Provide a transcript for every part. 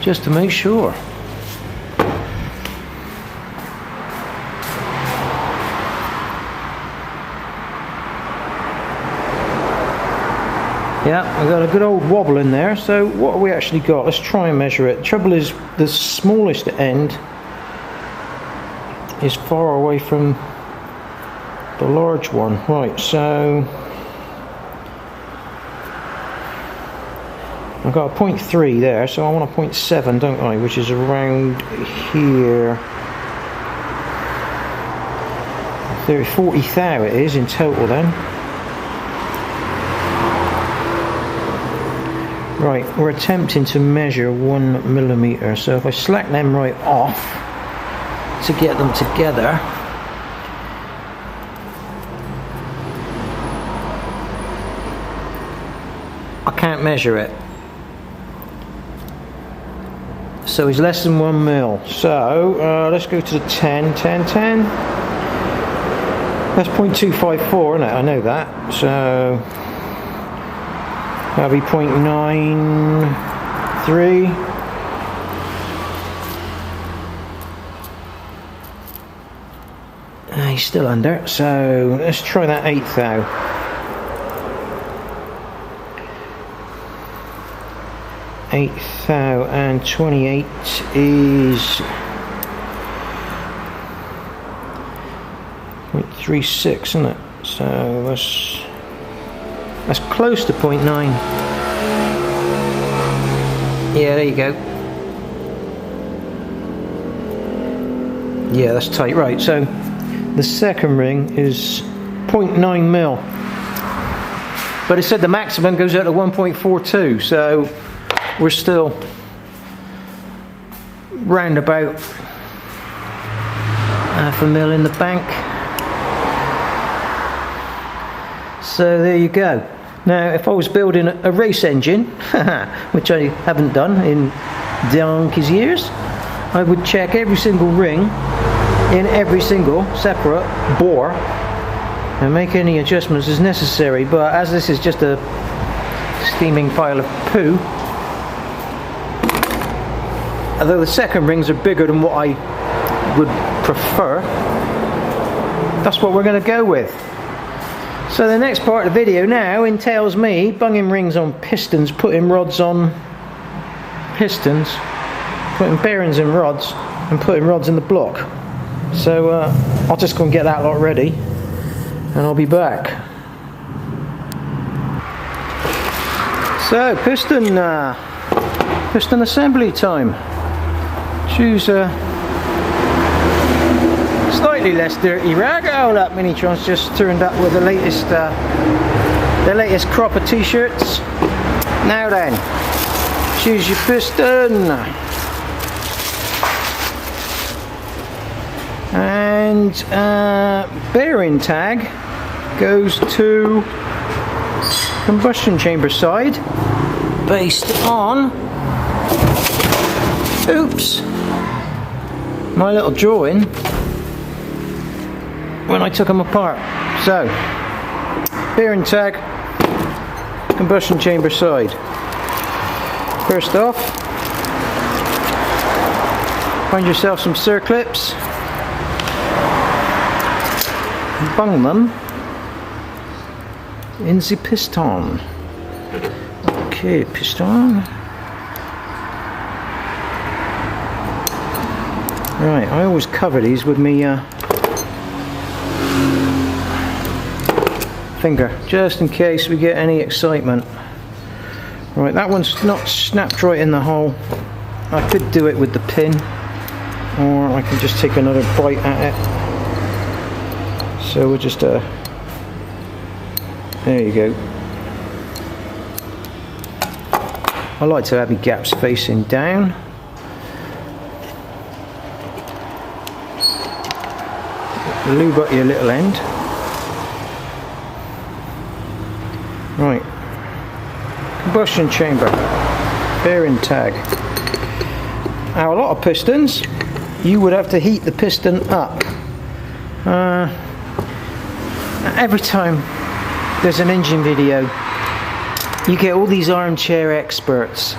just to make sure. Yeah, I've got a good old wobble in there. So what have we actually got? Let's try and measure it. The trouble is the smallest end is far away from the large one. Right, so I've got a 0.3 there, so I want a 0.7, don't I? Which is around here. 40 thou it is in total then. Right, we're attempting to measure 1 millimeter, so if I slack them right off to get them together, I can't measure it. So it's less than 1 mil. So let's go to the 10. That's 0.254, isn't it? I know that. So that'll be 0.93. He's still under. So let's try that 8 thou. And 28 is 0.36, isn't it? So that's close to 0.9. Yeah, there you go. Yeah, that's tight. Right, so the second ring is 0.9 mil. But it said the maximum goes out to 1.42, so we're still round about half a mil in the bank. So there you go. Now if I was building a race engine, which I haven't done in donkey's years, I would check every single ring in every single separate bore and make any adjustments as necessary. But as this is just a steaming pile of poo, although the second rings are bigger than what I would prefer, that's what we're going to go with. So the next part of the video now entails me bunging rings on pistons, putting rods on pistons, putting bearings in rods, and putting rods in the block. So I'll just go and get that lot ready, and I'll be back. So piston assembly time. Choose a slightly less dirty rag. Oh, that Minitron's just turned up with the latest crop of t-shirts. Now then, choose your piston, and bearing tag goes to combustion chamber side, based on, oops, my little drawing when I took them apart. So bearing tag, combustion chamber side. First off, find yourself some circlips, bung them in the piston. Okay, piston. Right, I always cover these with me finger, just in case we get any excitement. Right, that one's not snapped right in the hole. I could do it with the pin, or I can just take another bite at it. So we'll just there you go. I like to have the gaps facing down. Lube up your little end. Right, combustion chamber, bearing tag. Now a lot of pistons, you would have to heat the piston up. Every time there's an engine video, you get all these armchair experts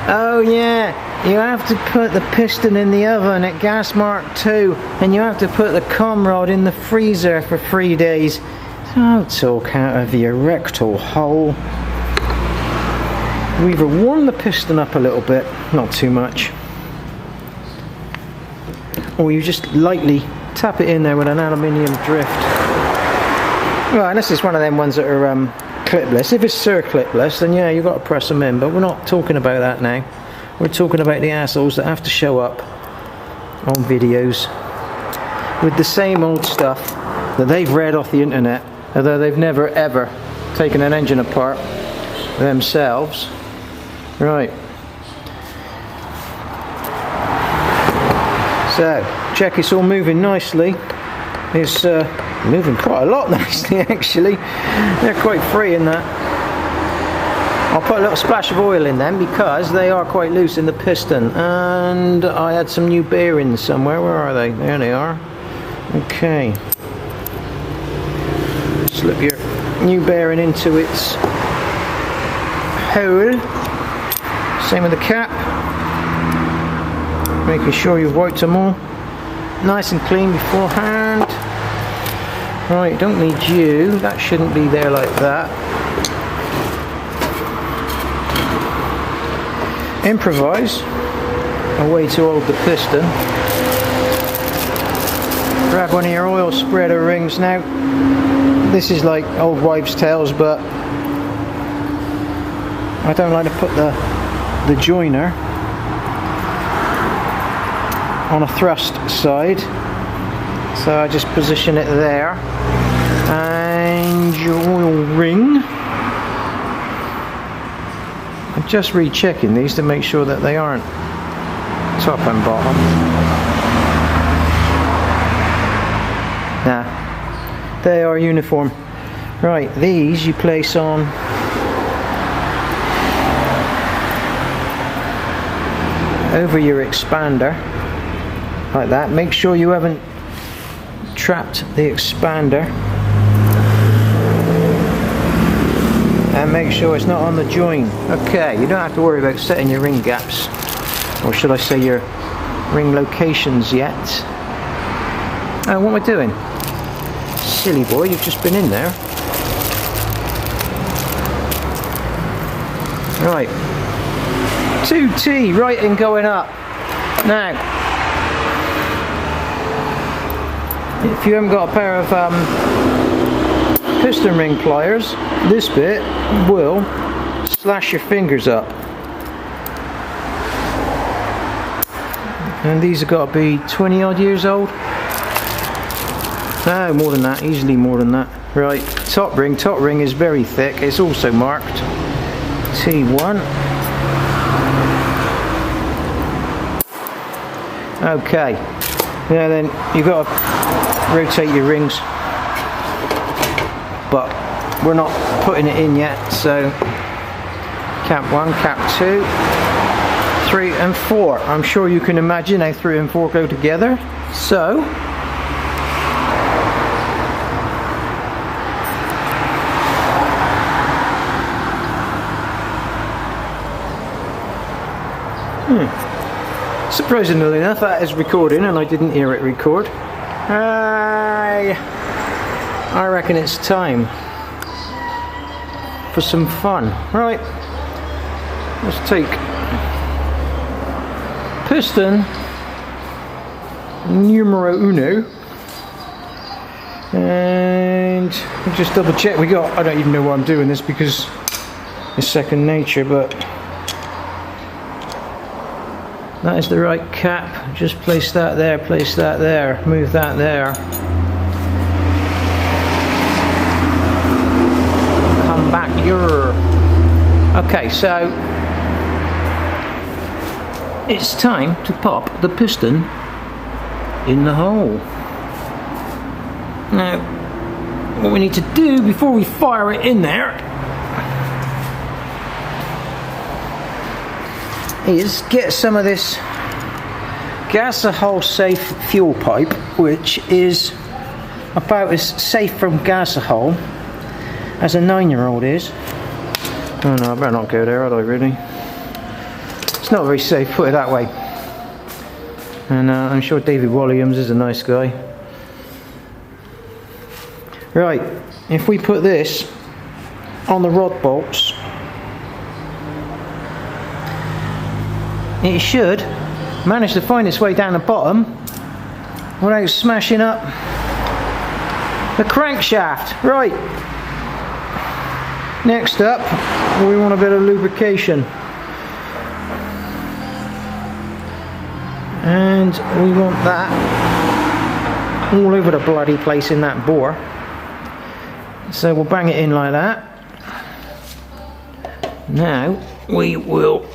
Oh yeah, you have to put the piston in the oven at gas mark 2, and you have to put the conrod in the freezer for 3 days. Don't talk out of your rectal hole. You either warm the piston up a little bit, not too much, or you just lightly tap it in there with an aluminium drift. Right, unless it's one of them ones that are clipless. If it's clipless, then yeah, you've got to press them in, but we're not talking about that now. We're talking about the assholes that have to show up on videos with the same old stuff that they've read off the internet, although they've never ever taken an engine apart themselves. Right. So, check it's all moving nicely. It's moving quite a lot nicely actually. They're quite free in that. I'll put a little splash of oil in them because they are quite loose in the piston, and I had some new bearings somewhere. Where are they? There they are. Okay. Slip your new bearing into its hole. Same with the cap. Making sure you've wiped them all nice and clean beforehand. Right, don't need you. That shouldn't be there like that. Improvise a way to hold the piston. Grab one of your oil spreader rings now. This is like old wives' tales, but I don't like to put the joiner on a thrust side, so I just position it there, and your oil ring. I'm just rechecking these to make sure that they aren't top and bottom. Nah, they are uniform. Right, these you place on over your expander like that. Make sure you haven't trapped the expander, and make sure it's not on the join. Okay, you don't have to worry about setting your ring gaps, or should I say your ring locations yet. Oh, what am I doing? Silly boy, you've just been in there. Right, 2T, right in going up. Now, if you haven't got a pair of piston ring pliers, this bit will slash your fingers up. And these have got to be 20 odd years old. No, more than that, easily more than that. Right, top ring is very thick. It's also marked T1. Okay, now then you've got to rotate your rings, but we're not putting it in yet, so cap 1, cap 2, 3 and 4. I'm sure you can imagine how 3 and 4 go together. So surprisingly enough, that is recording and I didn't hear it record. I reckon it's time for some fun. Right, let's take piston numero uno and just double check we got, I don't even know why I'm doing this because it's second nature, but that is the right cap. Just place that there, move that there. Come back here. Okay, so it's time to pop the piston in the hole. Now, what we need to do before we fire it in there is get some of this gasohol safe fuel pipe, which is about as safe from gasohol as a 9-year-old is. Oh no, I better not go there, had I really? not very safe, put it that way. And I'm sure David Williams is a nice guy. Right, if we put this on the rod bolts, it should manage to find its way down the bottom without smashing up the crankshaft. Right, next up we want a bit of lubrication, and we want that all over the bloody place in that bore. So we'll bang it in like that. Now we will